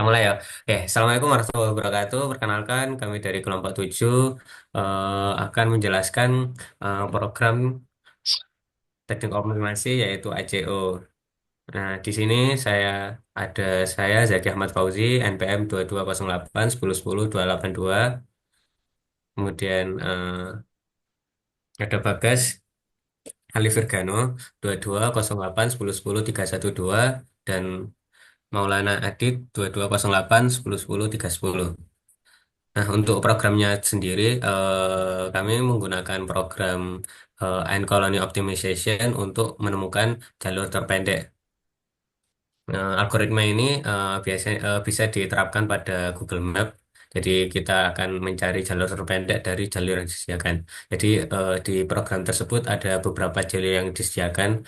Mulai ya. Oke, Assalamualaikum warahmatullahi wabarakatuh. Perkenalkan, kami dari kelompok 7 akan menjelaskan program teknik informasi yaitu ACO. Nah, di sini ada saya Zaki Ahmad Fauzi, NPM 2208 10 10 282. Kemudian ada Bagas Alif Virgano 2208 10 10 312 dan Maulana Adit 2208 10 10 310. Nah, untuk programnya sendiri, kami menggunakan program Ant Colony Optimization untuk menemukan jalur terpendek. Algoritma ini biasanya bisa diterapkan pada Google Map. Jadi kita akan mencari jalur terpendek dari jalur yang disediakan. Jadi di program tersebut ada beberapa jalur yang disediakan,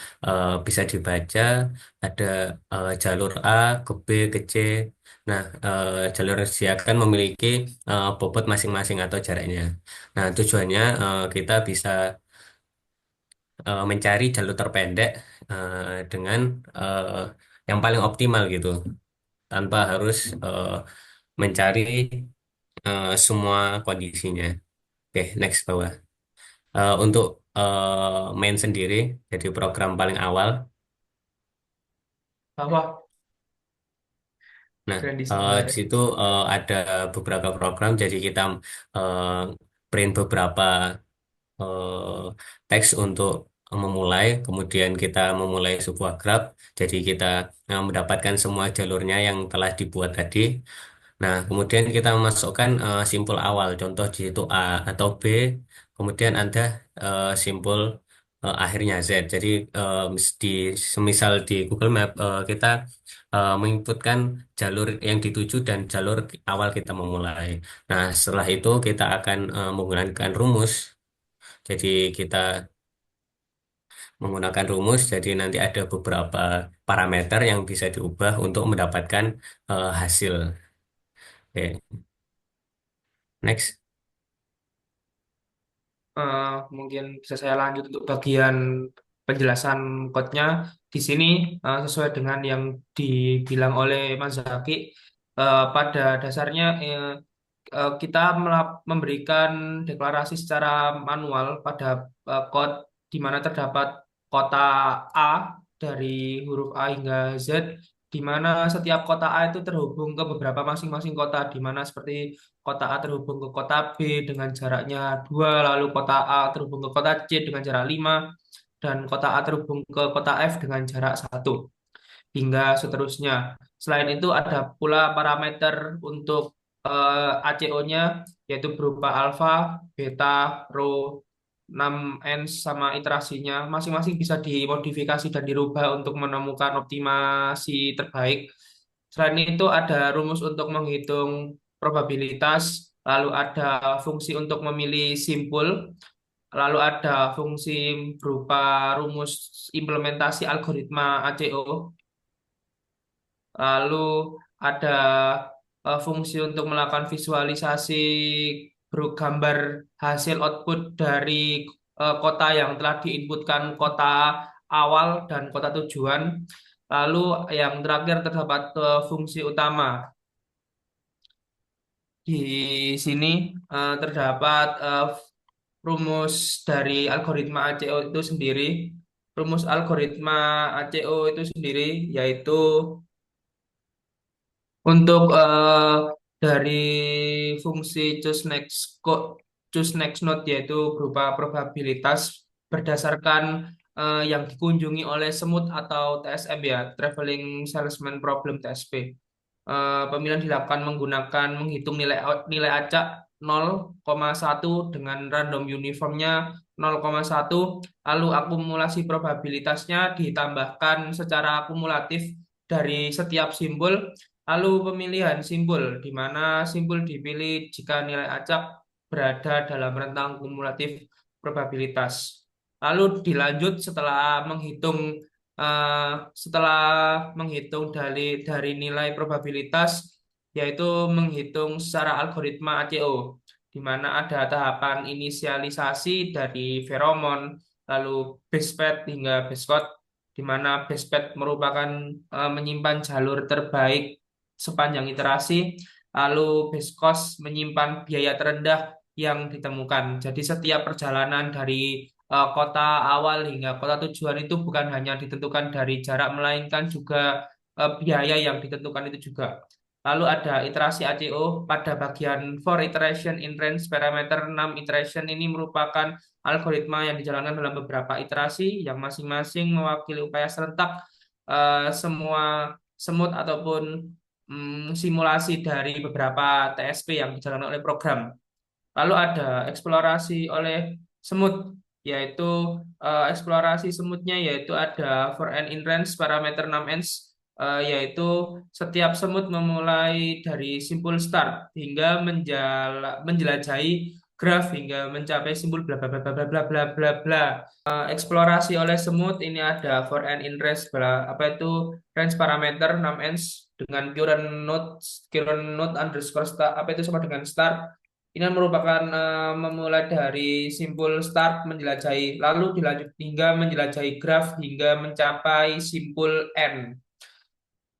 bisa dibaca. Ada jalur A ke B ke C. Nah, jalur yang disediakan memiliki bobot masing-masing atau jaraknya. Nah, tujuannya kita bisa mencari jalur terpendek dengan eh, yang paling optimal gitu, tanpa harus mencari semua kondisinya. Oke, next bawah. Untuk main sendiri, jadi program paling awal. Bahwa Nah, grand di design. situ ada beberapa program, jadi kita eh, print beberapa eh, teks untuk memulai, kemudian kita memulai sebuah graph, jadi kita mendapatkan semua jalurnya yang telah dibuat tadi. Nah, kemudian kita memasukkan simpul awal, contoh di situ A atau B, kemudian ada simpul akhirnya Z. Jadi di semisal di Google Map kita menginputkan jalur yang dituju dan jalur awal kita memulai. Nah, setelah itu kita akan menggunakan rumus. Jadi kita menggunakan rumus, jadi nanti ada beberapa parameter yang bisa diubah untuk mendapatkan hasil. Oke, next. Eh, Mungkin bisa saya lanjut untuk bagian penjelasan code-nya. Di sini sesuai dengan yang dibilang oleh Mas Zaki, pada dasarnya kita memberikan deklarasi secara manual pada code di mana terdapat kota A dari huruf A hingga Z, di mana setiap kota A itu terhubung ke beberapa masing-masing kota, di mana seperti kota A terhubung ke kota B dengan jaraknya 2, lalu kota A terhubung ke kota C dengan jarak 5, dan kota A terhubung ke kota F dengan jarak 1 hingga seterusnya. Selain itu ada pula parameter untuk ACO-nya, yaitu berupa alfa, beta, rho, 6N sama iterasinya. Masing-masing bisa dimodifikasi dan dirubah untuk menemukan optimasi terbaik. Selain itu ada rumus untuk menghitung probabilitas, lalu ada fungsi untuk memilih simpul, lalu ada fungsi berupa rumus implementasi algoritma ACO. Lalu ada fungsi untuk melakukan visualisasi gambar hasil output dari kota yang telah diinputkan kota awal dan kota tujuan. Lalu yang terakhir terdapat fungsi utama. Di sini terdapat rumus dari algoritma ACO itu sendiri. Rumus algoritma ACO itu sendiri yaitu untuk dari fungsi choose next node, yaitu berupa probabilitas berdasarkan yang dikunjungi oleh semut atau TSM, ya, Traveling Salesman Problem TSP. Pemilihan dilakukan menggunakan menghitung nilai acak 0,1 dengan random uniformnya 0,1, lalu akumulasi probabilitasnya ditambahkan secara akumulatif dari setiap simbol. Lalu pemilihan simbol, di mana simbol dipilih jika nilai acak berada dalam rentang kumulatif probabilitas. Lalu dilanjut setelah menghitung dari nilai probabilitas, yaitu menghitung secara algoritma ACO, di mana ada tahapan inisialisasi dari feromon, lalu base path hingga base code, di mana base path merupakan menyimpan jalur terbaik sepanjang iterasi, lalu base cost menyimpan biaya terendah yang ditemukan. Jadi setiap perjalanan dari kota awal hingga kota tujuan itu bukan hanya ditentukan dari jarak, melainkan juga biaya yang ditentukan itu juga. Lalu ada iterasi ACO pada bagian for iteration in range parameter 6 iteration ini merupakan algoritma yang dijalankan dalam beberapa iterasi yang masing-masing mewakili upaya serentak semua semut ataupun simulasi dari beberapa TSP yang dijalankan oleh program. Lalu ada eksplorasi oleh semut, yaitu eksplorasi semutnya yaitu ada for n in range parameter 6 yaitu setiap semut memulai dari simpul start hingga menjelajahi graf hingga mencapai simpul bla bla bla bla bla bla bla bla. Eksplorasi oleh semut ini ada for n in range apa itu range parameter 6 dengan current node underscore start apa itu sama dengan start ini merupakan memulai dari simpul start menjelajahi, lalu dilanjut hingga menjelajahi graf hingga mencapai simpul N.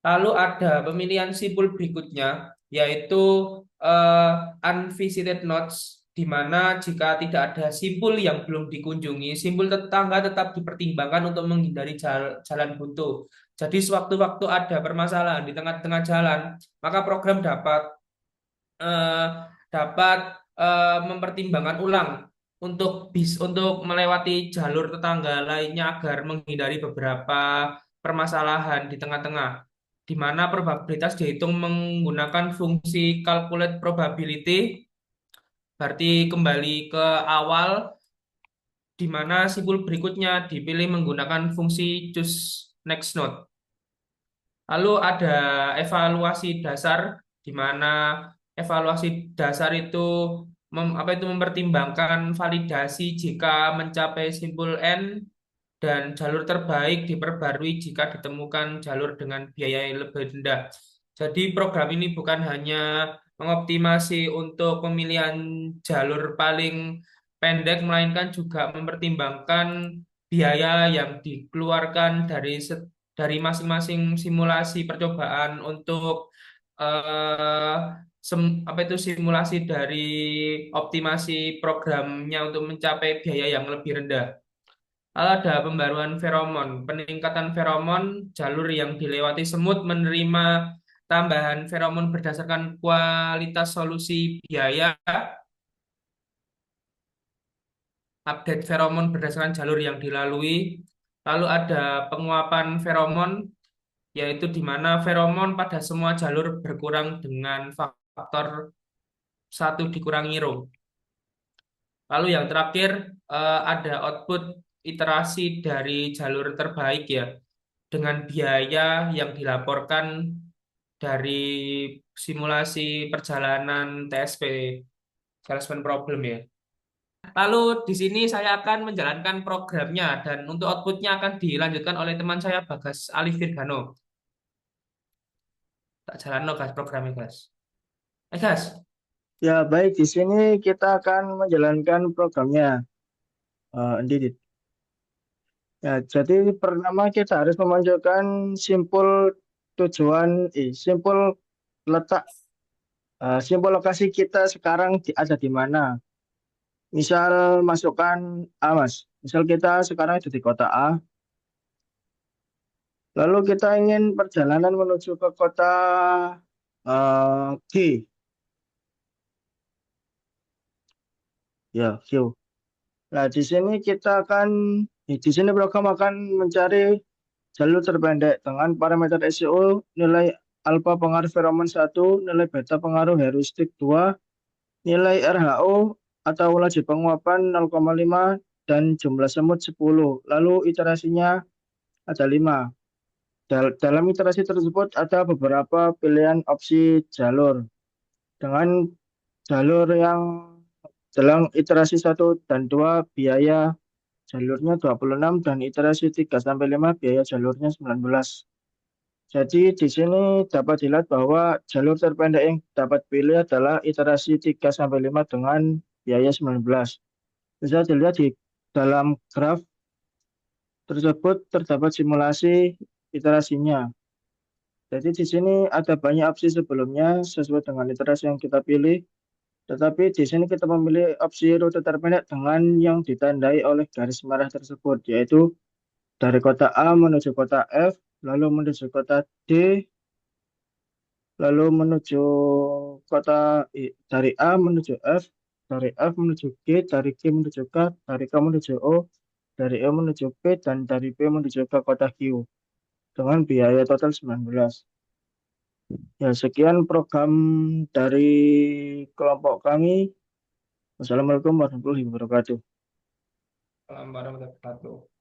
Lalu ada pemilihan simpul berikutnya, yaitu unvisited nodes, di mana jika tidak ada simpul yang belum dikunjungi, simpul tetangga tetap dipertimbangkan untuk menghindari jalan buntu. Jadi sewaktu-waktu ada permasalahan di tengah-tengah jalan, maka program eh, dapat mempertimbangkan ulang untuk melewati jalur tetangga lainnya agar menghindari beberapa permasalahan di tengah-tengah, di mana probabilitas dihitung menggunakan fungsi calculate probability, berarti kembali ke awal, di mana simpul berikutnya dipilih menggunakan fungsi choose next node. Lalu ada evaluasi dasar, di mana evaluasi dasar itu apa itu mempertimbangkan validasi jika mencapai simpul N dan jalur terbaik diperbarui jika ditemukan jalur dengan biaya yang lebih rendah. Jadi program ini bukan hanya mengoptimasi untuk pemilihan jalur paling pendek, melainkan juga mempertimbangkan biaya yang dikeluarkan dari masing-masing simulasi percobaan untuk eh, apa itu simulasi dari optimasi programnya untuk mencapai biaya yang lebih rendah. Lalu ada pembaruan feromon, peningkatan feromon, jalur yang dilewati semut menerima tambahan feromon berdasarkan kualitas solusi biaya, update feromon berdasarkan jalur yang dilalui. Lalu ada penguapan feromon, yaitu di mana feromon pada semua jalur berkurang dengan faktor 1 dikurangi rho. Lalu yang terakhir ada output iterasi dari jalur terbaik ya, dengan biaya yang dilaporkan dari simulasi perjalanan TSP, Salesman Problem ya. Lalu di sini saya akan menjalankan programnya dan untuk outputnya akan dilanjutkan oleh teman saya Bagas Alif Virgano. Tak jalan no guys programnya guys. Guys. Ya, baik. Di sini kita akan menjalankan programnya. Indeed. Ya, jadi pertama kita harus memunculkan simpul tujuan, simpul letak, simpul lokasi kita sekarang ada di mana. Misal masukkan A, Mas. Misal kita sekarang ada di kota A, lalu kita ingin perjalanan menuju ke kota G. Ya, Q. Nah, di sini program akan mencari jalur terpendek dengan parameter SEO, nilai alfa pengaruh feromon 1, nilai beta pengaruh heuristik 2, nilai RHO atau laju penguapan 0,5 dan jumlah semut 10. Lalu iterasinya ada 5. Dalam iterasi tersebut ada beberapa pilihan opsi jalur. Dengan jalur yang dalam iterasi 1 dan 2 biaya jalurnya 26 dan iterasi 3 sampai 5 biaya jalurnya 19. Jadi di sini dapat dilihat bahwa jalur terpendek yang dapat pilih adalah iterasi 3 sampai 5 dengan biaya 19. Bisa dilihat di dalam graf tersebut terdapat simulasi iterasinya. Jadi di sini ada banyak opsi sebelumnya sesuai dengan literasi yang kita pilih. Tetapi di sini kita memilih opsi rute terpendek dengan yang ditandai oleh garis merah tersebut, yaitu dari kota A menuju kota F, lalu menuju kota D, lalu menuju dari A menuju F, dari F menuju G, dari G menuju K, dari K menuju O, dari E menuju P, dan dari P menuju ke kota Q dengan biaya total 19. Ya, sekian program dari kelompok kami. Wassalamualaikum warahmatullahi wabarakatuh. Warahmatullahi wabarakatuh.